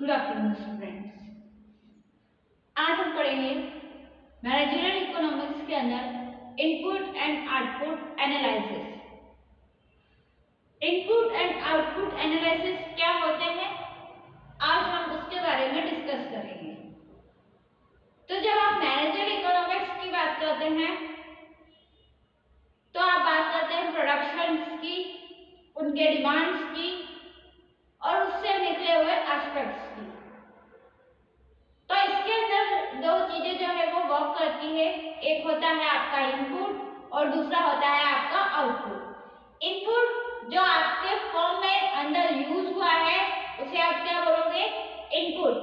Good afternoon students. आज हम पढ़ेंगे मैनेजरियल इकोनॉमिक्स के अंदर input and output analysis. Input and output analysis क्या होते हैं, आज हम उसके बारे में डिस्कस करेंगे। तो जब आप मैनेजरियल इकोनॉमिक्स की बात करते हैं तो आप बात करते हैं प्रोडक्शन की, उनके डिमांड्स की और उससे निकले हुए एस्पेक्ट्स की। तो इसके अंदर दो चीजें जो है वो वर्क करती है, एक होता है आपका इनपुट और दूसरा होता है आपका आउटपुट। इनपुट जो आपके फॉर्म में अंदर यूज हुआ है उसे आप क्या बोलोगे, इनपुट।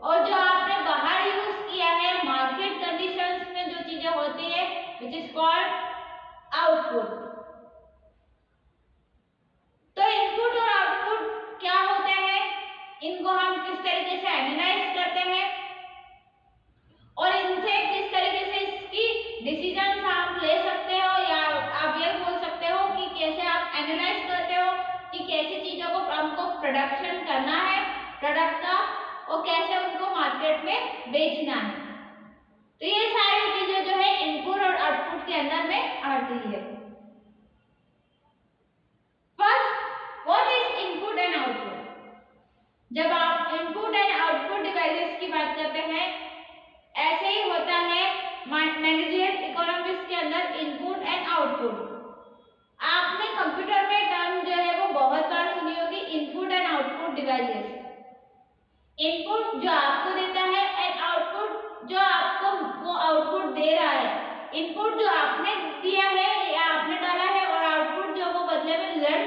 और जो आपने बाहर यूज किया है मार्केट कंडीशंस में जो चीजें होती है विच इज कॉल्ड आउटपुट। तो इनपुट और आउटपुट क्या होते हैं, इनको हम किस तरीके से एनालाइज करते हैं और इनसे किस तरीके से इसकी डिसीजंस आप ले सकते हो, या आप ये बोल सकते हो कि कैसे आप एनालाइज करते हो कि कैसी चीजों को हमको प्रोडक्शन करना है प्रोडक्ट का और कैसे उनको मार्केट में बेचना है। तो ये सारी चीजें जो है इनपुट और आउटपुट के अंदर में आती है। First, what is input and output? जब आप इनपुट एंड आउटपुट डिवाइसेस की बात करते हैं, ऐसे ही होता है मैनेजरियल इकोनॉमिक्स के अंदर इनपुट एंड आउटपुट। आपने कंप्यूटर में टर्म जो है वो बहुत बार सुनी होगी, input and output devices. Input जो आपको देता है एंड आउटपुट जो आपको वो आउटपुट दे रहा है। इनपुट जो आपने दिया है या आपने डाला है और आउटपुट जो वो बदले में रिजल्ट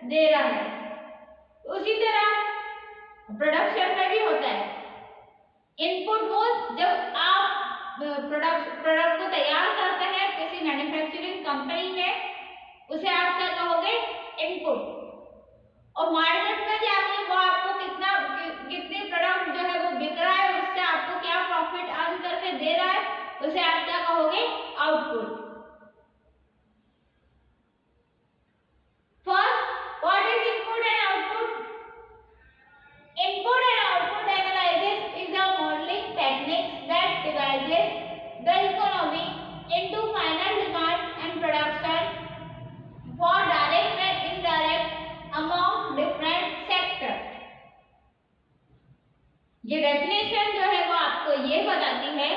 दे रहा है। उसी तरह प्रोडक्शन में भी होता है। इनपुट वो जब आप प्रोडक्ट को तैयार करते हैं किसी मैन्युफैक्चरिंग कंपनी में, उसे आप क्या कहोगे, इनपुट। और मार्केट में जाके वो आपको कितनी प्रोडक्ट जो है वो बिक रहा है, उससे आपको क्या प्रॉफिट अर्न करके दे रहा है, उसे आप क्या कहोगे, output. First, what is input and output? Input and output analysis is a modeling techniques that divides the economy into final demand and production for direct and indirect among different sectors. ये definition जो है वो आपको ये बताती है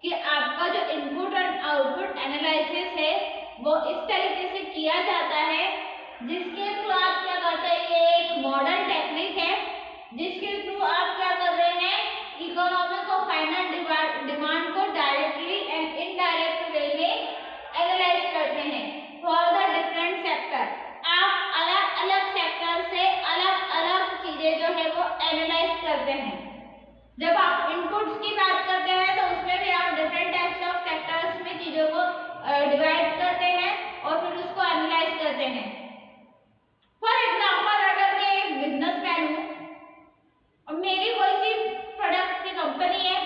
कि आपका जो इनपुट और आउटपुट एनालिसिस है वो इस तरीके से किया जाता है जिसके थ्रू आप क्या करते हैं, ये एक मॉडर्न टेक्निक है जिसके थ्रू आप क्या कर रहे हैं, इकोनॉमी को फाइनल डिमांड को डायरेक्टली एंड इनडायरेक्ट वे में एनालाइज करते हैं फॉर द डिफरेंट सेक्टर। आप अलग अलग सेक्टर से अलग अलग चीजें जो है वो एनालाइज करते हैं। जब आप इनपुट्स की बात करते हैं तो उसमें भी आप डिफरेंट टाइप्स ऑफ सेक्टर्स में चीजों को डिवाइड करते हैं और फिर उसको एनालाइज करते हैं। फॉर एग्जाम्पल, अगर मैं एक बिजनेसमैन हूँ और मेरी कोई सी प्रोडक्ट की कंपनी है,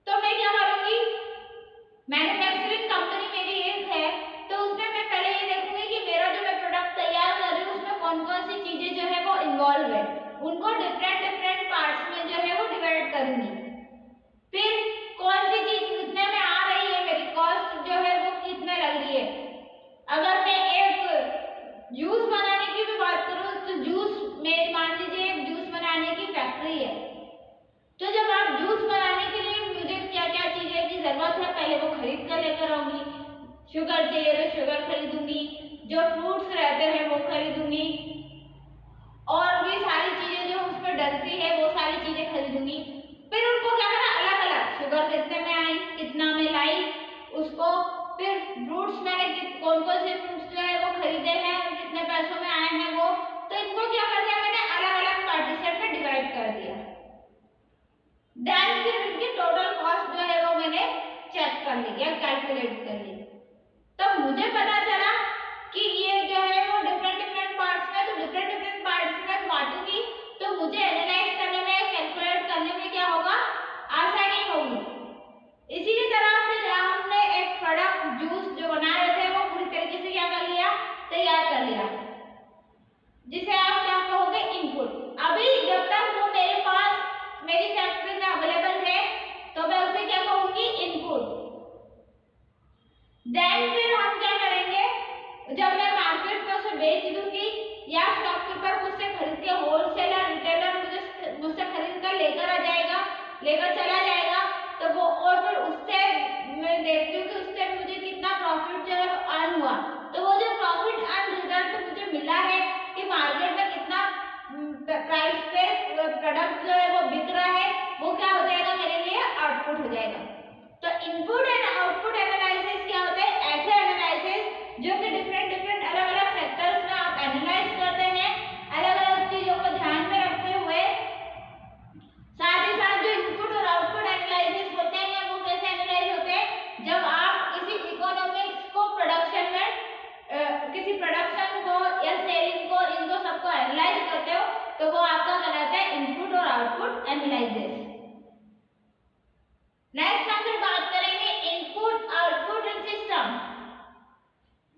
तो मैं क्या करूंगी, मैन्युफैक्चरिंग कंपनी मेरी एक है तो उसमें मैं पहले ये देखूंगी कि मेरा जो मैं प्रोडक्ट तैयार कर रही हूँ उसमें कौन कौन सी चीजें जो है वो इन्वॉल्व है, उनको डिफरेंट पार्ट्स में जो है वो डिवाइड करूंगी। फिर कौन सी चीज कितने में आ रही है, मेरी कॉस्ट जो है वो कितने लग रही है। अगर मैं एक जूस बनाने की भी बात करूं तो जूस में मान लीजिए एक जूस बनाने की फैक्ट्री है, तो जब आप जूस बनाने के लिए मुझे क्या क्या चीजें की जरूरत है पहले वो खरीद कर लेकर आऊंगी। शुगर चाहिए तो शुगर खरीदूंगी, जो फ्रूट्स रहते हैं वो खरीदूंगी, और भी सारी चीजें जो उसमें डलती है वो सारी चीजें खरीदूंगी। फिर उनको क्या करना, अलग अलग शुगर कितने में आई, कितना में लाई उसको, फिर फ्रूट्स मैंने कौन कौन से फ्रूट्स जो है वो खरीदे हैं और कितने पैसों में आए हैं वो, तो इनको क्या कर दिया मैंने, अलग अलग पार्टीशन में डिवाइड कर दिया। देन फिर इनकी टोटल कॉस्ट जो है वो मैंने चेक कर ली या कैलकुलेट कर ली। तो मुझे पता चला कि ये जो है वो डिफरेंट पार्ट्स में, तो डिफरेंट पार्ट्स में बांटूंगी तो मुझे एनालाइज करने में, कैलकुलेट करने में क्या होगा, आसानी होगी। इसी तरह फिर हमने एक प्रोडक्ट जूस जो बना रहे थे वो पूरी तरीके से क्या कर लिया, तैयार कर लिया, जिसे आप क्या कहोगे, इनपुट। अब बेच दूंगी या शॉपकीपर मुझसे खरीद के, होलसेलर रिटेलर मुझसे खरीद कर लेकर चला जाएगा, तो वो और फिर उससे मैं देखती हूँ कि उससे मुझे कितना प्रॉफिट जो है वो अर्न हुआ। तो वो जो प्रॉफिट अर्न रिजल्ट मुझे मिला है कि मार्केट में कितना प्राइस पे प्रोडक्ट जो है वो बिक रहा है, वो क्या हो जाएगा मेरे लिए आउटपुट हो जाएगा। तो इनपुट एंड आउटपुट एनालिसिस क्या होता है? ऐसे एनालिसिस जो कि डिफरेंट अलग अलग सेक्टर्स में आप एनालाइज करते हैं, अलग अलग चीजों को ध्यान में रखते हुए। साथ ही साथ जो इनपुट और आउटपुट एनालिसिस होते हैं वो कैसे एनालाइज होते हैं? जब आप किसी इकोनॉमिक्स को प्रोडक्शन में किसी प्रोडक्शन को या सेलिंग को, इनको सबको एनालाइज करते हो, तो वो आपका कहलाता है इनपुट और आउटपुट एनालिसिस। नेक्स्ट हम फिर बात करेंगे इनपुट, आउटपुट एंड सिस्टम।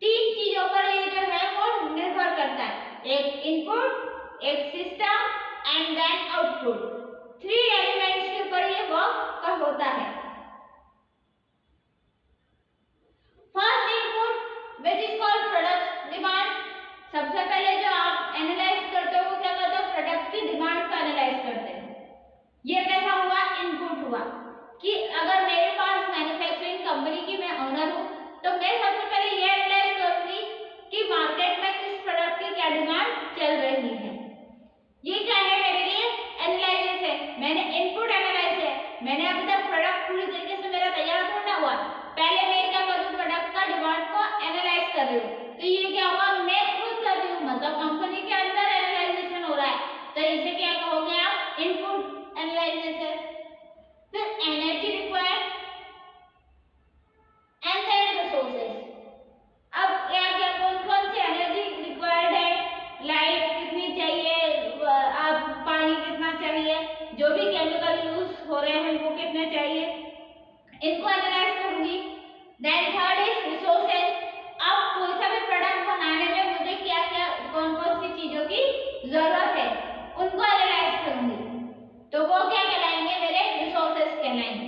तीन चीजों पर ये जो है वो निर्भर करता है, एक इनपुट, एक system and then output. 3 elements के ऊपर ये वर्क का होता है। First input which is called product demand. सबसे पहले जो आप एनालाइज करते हो वो क्या करते हो? प्रोडक्ट की डिमांड को एनालाइज करते हैं। ये कैसा हुआ? इनपुट हुआ कि अगर मेरे पास मैन्युफैक्चरिंग कंपनी की मैं ओनर हूं, तो मैं सबसे पहले ये एनालाइज करूंगी कि मार्केट में किस प्रोडक्ट की क्या डिमांड चल रही है। ये क्या है मेरे लिए? एनालिसिस है। मैंने इनपुट एनालाइज है, मैंने अभी तक प्रोडक्ट पूरी तरीके से मेरा तैयार होना हुआ, पहले मैं क्या करूं? प्रोडक्ट का डिमांड को एनालाइज कर रही हूं। तो ये क्या होगा? मैं खुद कर रही हूं, मतलब कंपनी के अंदर एनालाइजेशन हो रहा है, तो इसे क्या कहोगे आप? इनपुट एनालिसिस है। फिर energy required and then resources. अब क्या कौन सी एनर्जी रिक्वायर्ड है? लाइट कितनी चाहिए, आप पानी कितना चाहिए, जो भी केमिकल यूज हो रहे हैं वो कितने चाहिए, इनको एनालाइज करूंगी। Then third is resources. अब कोई सा भी प्रोडक्ट बनाने में मुझे क्या क्या कौन सी चीजों की जरूरत है, उनको एनालाइज करूंगी, तो वो क्या कहलाएंगे? मेरे रिसोर्सेज कहलाएंगे।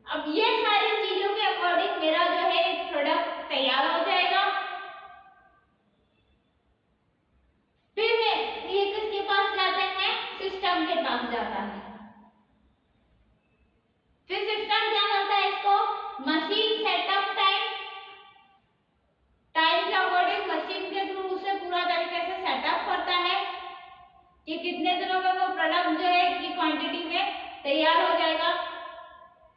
अब ये सारी चीजों के अकॉर्डिंग मेरा जो है एक प्रोडक्ट तैयार हो जाएगा। फिर मैं ये किसके पास जाते हैं? सिस्टम के पास जाता है। फिर सिस्टम क्या करता है? इसको मशीन सेटअप टाइम के अकॉर्डिंग मशीन के थ्रू उसे पूरा तरीके से सेटअप करता है कि कितने दिनों में वो प्रोडक्ट जो है की क्वांटिटी में तैयार हो जाएगा।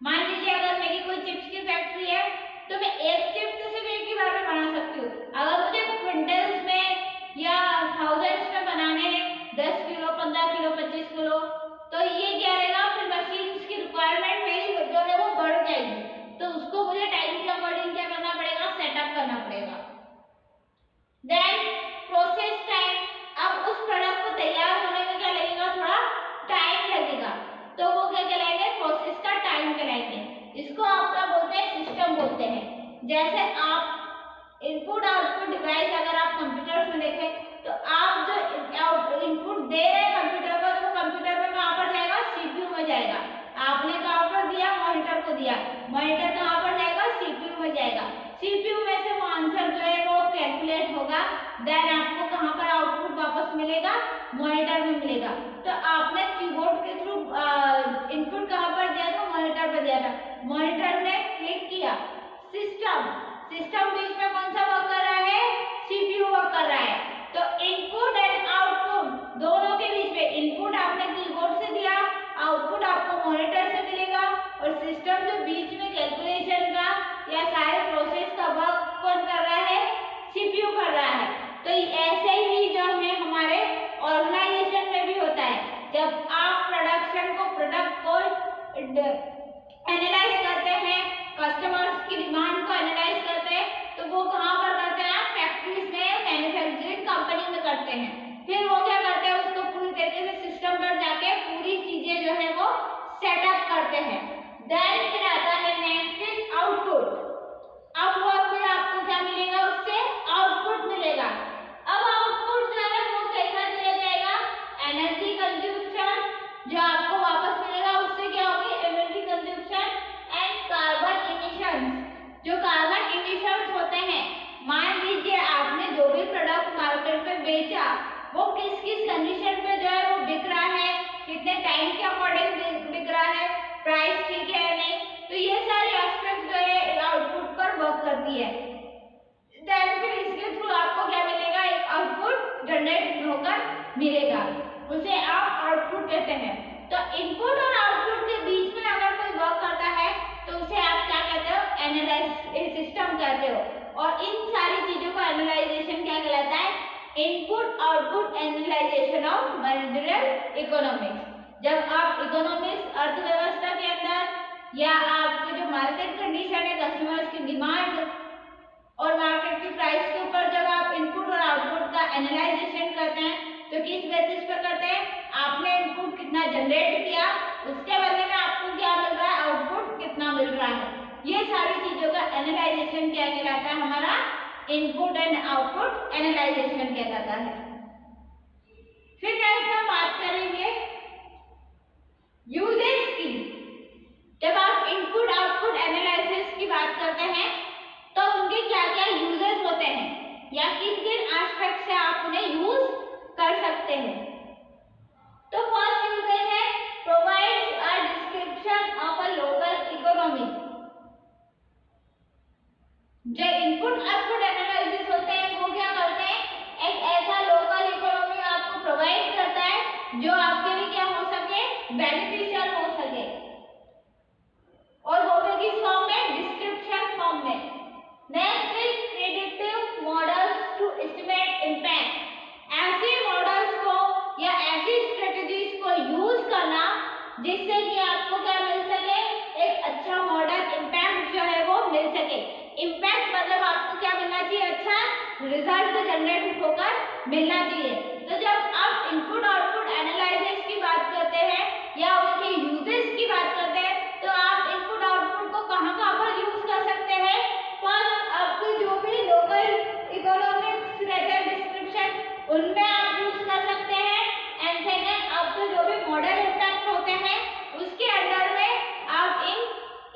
मान लीजिए अगर मेरी कोई चिप्स की फैक्ट्री है, तो मैं एक चिप सिर्फ एक ही बार में बना सकती हूँ। अगर मुझे क्विंटल्स में या थाउजेंड्स में बनाने हैं, 10 किलो, 15 किलो, 25 किलो, तो ये क्या रहेगा? फिर मशीन्स की रिक्वायरमेंट मेरी जो है वो बढ़ जाएगी, तो उसको मुझे टाइम के अकॉर्डिंग क्या करना पड़ेगा? सेटअप करना पड़ेगा। Then process time. अब उस प्रोडक्ट को तैयार होने में क्या लगेगा? थोड़ा टाइम लगेगा, तो वो क्या कहलाएंगे? प्रोसेस का टाइम कहलाएंगे। इसको आप क्या बोलते हैं? सिस्टम बोलते हैं। जैसे आप इनपुट आउटपुट डिवाइस अगर आप कंप्यूटर में देखें, तो आप जो इनपुट दे रहे हैं कंप्यूटर को, तो कंप्यूटर में कहाँ पर जाएगा? सीपीयू में जाएगा। आपने कहाँ पर दिया? मॉनिटर को दिया, मॉनिटर कहाँ पर जाएगा? सीपीयू में जाएगा। सीपीयू में से वो आंसर जो है वो कैलकुलेट होगा, देन आपको कहाँ पर आउटपुट वापस मिलेगा? मॉनिटर में मिलेगा। तो आपने कीबोर्ड के थ्रू इनपुट कहाँ पर दिया था? मॉनिटर पर दिया था, मॉनिटर ने क्लिक किया, सिस्टम बीच में कौन सा वर्क कर रहा है? सीपीयू वर्क कर रहा है। तो इनपुट एंड आउटपुट दोनों के बीच में, इनपुट आपने कीबोर्ड से दिया, आउटपुट आपको मॉनिटर से मिलेगा, और सिस्टम जो बीच में कैलकुलेशन का या सारे प्रोसेस का वर्क कौन कर रहा है? सीपीयू कर रहा है। तो ऐसे ही जो है हमारे ऑर्गेनाइजेशन में भी होता है। जब आप प्रोडक्ट को एनालाइज करते हैं, कस्टमर्स की डिमांड को एनालाइज करते हैं, तो वो कहाँ पर करते हैं? आप फैक्ट्रीज में, मैन्युफैक्चरिंग कंपनी में करते हैं। फिर वो क्या करते हैं? उसको पूरी तरीके से सिस्टम पर जाके पूरी चीजें जो है वो सेटअप मिलेगा, उसे आप आउटपुट कहते हैं। तो इनपुट और आउटपुट के बीच में अगर कोई वर्क करता है तो उसे आप क्या कहते हो, एनालाइज सिस्टम कहते हो। और इन सारी चीजों का एनालाइजेशन क्या कहलाता है, input output analysation of managerial economics. जब आप इकोनॉमिक्स अर्थव्यवस्था के अंदर या आपके जो मार्केट कंडीशन है, कस्टमर्स की डिमांड और मार्केट की प्राइस के ऊपर जब आप इनपुट और आउटपुट का एनालाइजेशन करते हैं तो किस बेसिस पर करते हैं, आपने इनपुट कितना जनरेट किया, उसके बदले में आपको क्या मिल रहा है, आउटपुट कितना मिल रहा है। ये सारी चीजों का एनालाइजेशन क्या कहलाता है, हमारा इनपुट एंड आउटपुट एनालाइजेशन कहलाता है। फिर नेक्स्ट हम बात करेंगे यूजेस की। जब आप इनपुट आउटपुट एनालिसिस की बात करते हैं तो उनके क्या क्या यूजेस होते हैं या किन किन एस्पेक्ट से आप उन्हें यूज कर सकते हैं। तो फर्स्ट यूजेस है provides a description of a local economy. जो इनपुट आउटपुट एनालिसिस होते हैं वो क्या करते हैं, एक ऐसा लोकल इकोनॉमी आपको प्रोवाइड करता है जो आपके लिए क्या हो सके, बेनिफिशियल हो सके। और वो भी किस फॉर्म में, डिस्क्रिप्शन फॉर्म में। Next is predictive models to estimate impact. ऐसे मॉडल्स को या ऐसी स्ट्रेटजीज को यूज करना जिससे कि आपको क्या मिल सके, एक अच्छा मॉडल इम्पैक्ट जो है वो मिल सके। इम्पैक्ट मतलब आपको क्या मिलना चाहिए, अच्छा रिजल्ट जनरेट होकर मिलना चाहिए। तो जब आप इनपुट आउटपुट एनालिसिस की बात करते हैं या उनके यूजेस की बात करते हैं तो आप इनपुट आउटपुट को कहाँ कहाँ पर यूज कर सकते हैं। फर्स्ट, आपके जो भी लोकल इकोनॉमिक्स रहते हैं डिस्क्रिप्शन उनमें आप यूज कर सकते हैं। एंड सेकंड, आपके जो भी मॉडल इम्पैक्ट होते हैं उसके अंडर में आप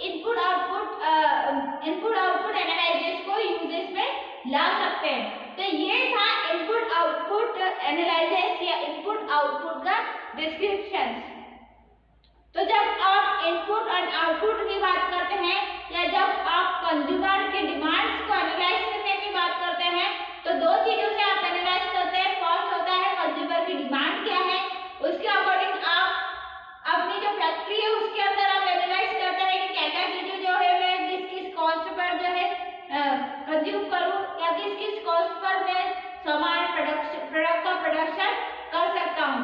इनपुट आउटपुट एनालिसिस को यूजेस में ला सकते हैं। तो ये था इनपुट आउटपुट एनालिसिस या इनपुट आउटपुट का डिस्क्रिप्शन। तो जब आप इनपुट और आउटपुट की बात करते हैं या जब आप कंज्यूमर के डिमांड्स को एनालाइज करने की बात करते हैं तो दो चीजों से आप एनालाइज करते हैं। फर्स्ट होता है कंज्यूमर की डिमांड क्या है, उसके अकॉर्डिंग आप अपनी जो फैक्ट्री है उसके अंदर आप एनालाइज करते हैं कि क्या क्या चीजें जो है मैं किस किस कॉस्ट पर जो है कंज्यूम करूं या किस किस कॉस्ट पर मैं सामान प्रोडक्ट का प्रोडक्शन कर सकता हूं।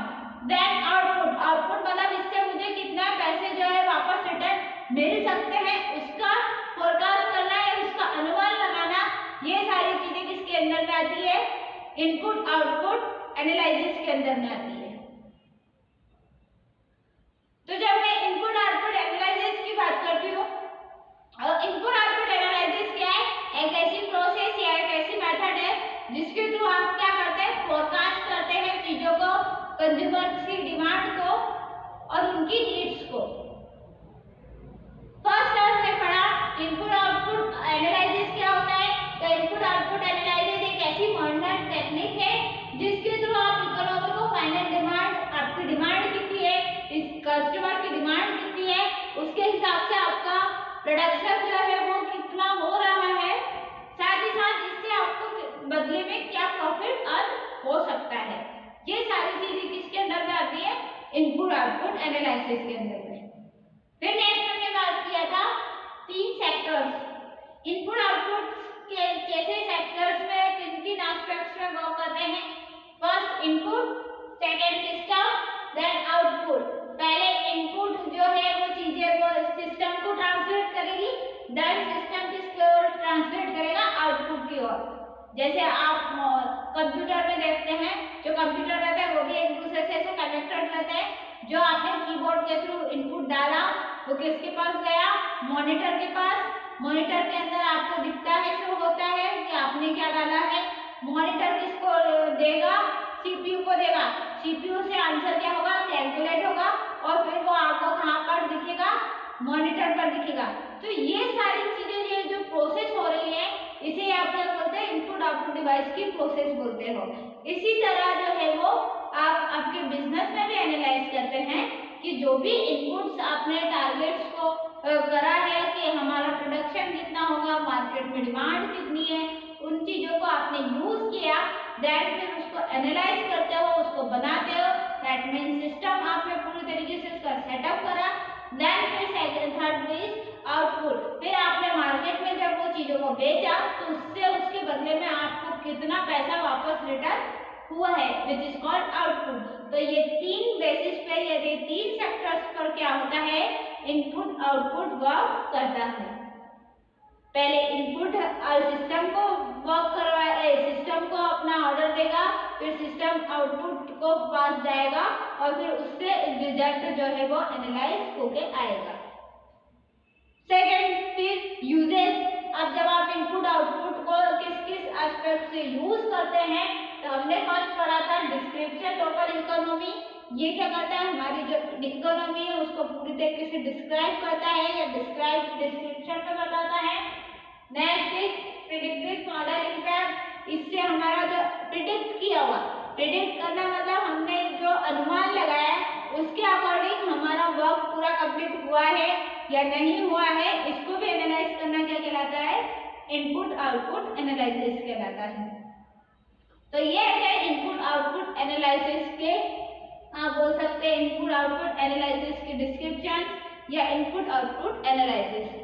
देन आउटपुट मतलब इससे मुझे कितना पैसे जो है वापस रिटर्न मिल सकते हैं उसका फोरकास्ट करना है, उसका अनुमान लगाना। ये सारी चीजें किसके अंदर में आती है, इनपुट आउटपुट एनालिसिस के अंदर में आती है। तो जब मैं इनपुट आउटपुट एनालिसिस की बात करती हूँ, इनपुट आउटपुट एनालिसिस क्या है, एक ऐसी प्रोसेस या एक ऐसी मेथड है जिसके थ्रू आप क्या करते हैं, फोरकास्ट करते हैं चीजों को, कंज्यूमर्स की डिमांड को और उनकी नीड्स को। फर्स्ट हमने पढ़ा इनपुट आउटपुट एनालिसिस क्या होता है। तो इनपुट आउटपुट एनालिसिस एक ऐसी मॉडर्न टेक्निक है जिसके थ्रू आप इकोनॉमी को फाइनल डिमांड, आपकी डिमांड कितनी है, इस कस्टमर की डिमांड कितनी है, उसके हिसाब से आपका प्रोडक्शन जो है वो कितना हो रहा है, साथ ही साथ इससे आपको बदले में क्या प्रॉफिट अर्न हो सकता है। ये सारी चीजें किसके अंदर में आती है, इनपुट आउटपुट एनालिसिस के अंदर में। फिर नेक्स्ट हमने बात किया था 3 सेक्टर्स। इनपुट आउटपुट के कैसे सेक्टर्स में किन किन एस्पेक्ट्स में वर्क करते हैं। First input, second system, then output. पहले इनपुट जो है वो चीजें वो सिस्टम को ट्रांसलेट करेगी, देन सिस्टम किसकी ओर ट्रांसलेट करेगा, आउटपुट की ओर। जैसे आप कंप्यूटर में देखते हैं, जो कंप्यूटर रहता है वो भी एक दूसरे से कनेक्टेड रहते हैं। जो आपने कीबोर्ड के थ्रू इनपुट डाला वो किसके पास गया, मॉनिटर के पास। मॉनिटर के अंदर आपको दिखता है, शो होता है कि आपने क्या डाला है। मॉनिटर किसको देगा, सीपीयू को देगा। सीपीयू से आंसर क्या होगा, कैलकुलेट होगा और फिर वो आपको कहाँ पर दिखेगा, मॉनिटर पर दिखेगा। तो ये सारी चीजें जो प्रोसेस हो रही है इसे आप क्या बोलते हैं, इनपुट आउटपुट डिवाइस की प्रोसेस बोलते हो। इसी तरह जो है वो आप आपके बिजनेस में भी एनालाइज करते हैं कि जो भी इनपुट्स आपने टारगेट्स को करा है कि हमारा प्रोडक्शन कितना होगा, मार्केट में डिमांड कितनी है, उन चीजों को आपने यूज किया, देन फिर उसको एनालाइज करते हो, उसको बनाते हो, दैट मीन सिस्टम आपने पूरी तरीके से उसका सेटअप करा, देन फिर सेकंड थर्ड इज आउटपुट, फिर आपने मार्केट में जब वो चीजों को बेचा तो उससे उसके बदले में आपको कितना पैसा वापस रिटर्न हुआ है, विच इज कॉल्ड आउटपुट। तो ये तीन बेसिस पे, ये तीन सेक्टर्स पर क्या होता है, इनपुट आउटपुट वर्क करता है। पहले इनपुट सिस्टम को वर्क करवाए, सिस्टम को अपना ऑर्डर देगा, फिर सिस्टम आउटपुट को पास जाएगा और फिर उससे रिजल्ट जो है वो एनालाइज होके आएगा। सेकेंड, फिर यूजेस। अब जब आप इनपुट आउटपुट को किस किस एस्पेक्ट से यूज करते हैं, तो हमने फर्स्ट पढ़ा था डिस्क्रिप्शन टोटल इकोनॉमी। ये क्या करता है, हमारी जो इकोनॉमी है उसको पूरी तरीके से डिस्क्राइब करता है या डिस्क्राइब डिस्क्रिप्शन में बताता है। Next is predictive model impact. इससे हमारा जो प्रिडिक्ट किया हुआ, प्रिडिक्ट करना मतलब हमने जो अनुमान लगाया उसके अकॉर्डिंग हमारा वर्क पूरा कंप्लीट हुआ है या नहीं हुआ है, इसको भी एनालाइज करना क्या कहलाता है, इनपुट आउटपुट एनालिसिस कहलाता है। तो ये है इनपुट आउटपुट एनालिसिस के, आप बोल सकते हैं इनपुट आउटपुट एनालिसिस के डिस्क्रिप्शन या इनपुट आउटपुट एनालिसिस।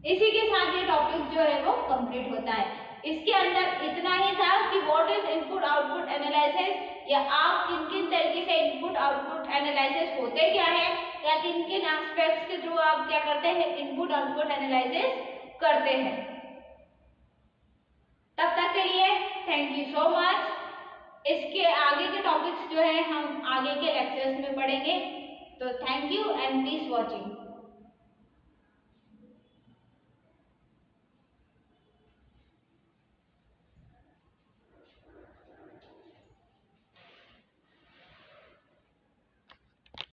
इसी के साथ ये टॉपिक जो है वो कंप्लीट होता है। इसके अंदर इतना ही था कि what is input output analysis, या आप किन किन तरीके से इनपुट आउटपुट एनालिसिस होते क्या है, या किन किन एस्पेक्ट्स के थ्रू आप क्या करते हैं, इनपुट आउटपुट एनालिसिस करते हैं। तब तक के लिए थैंक यू सो मच। इसके आगे के टॉपिक्स जो है हम आगे के लेक्चर्स में पढ़ेंगे। तो thank you and please watching.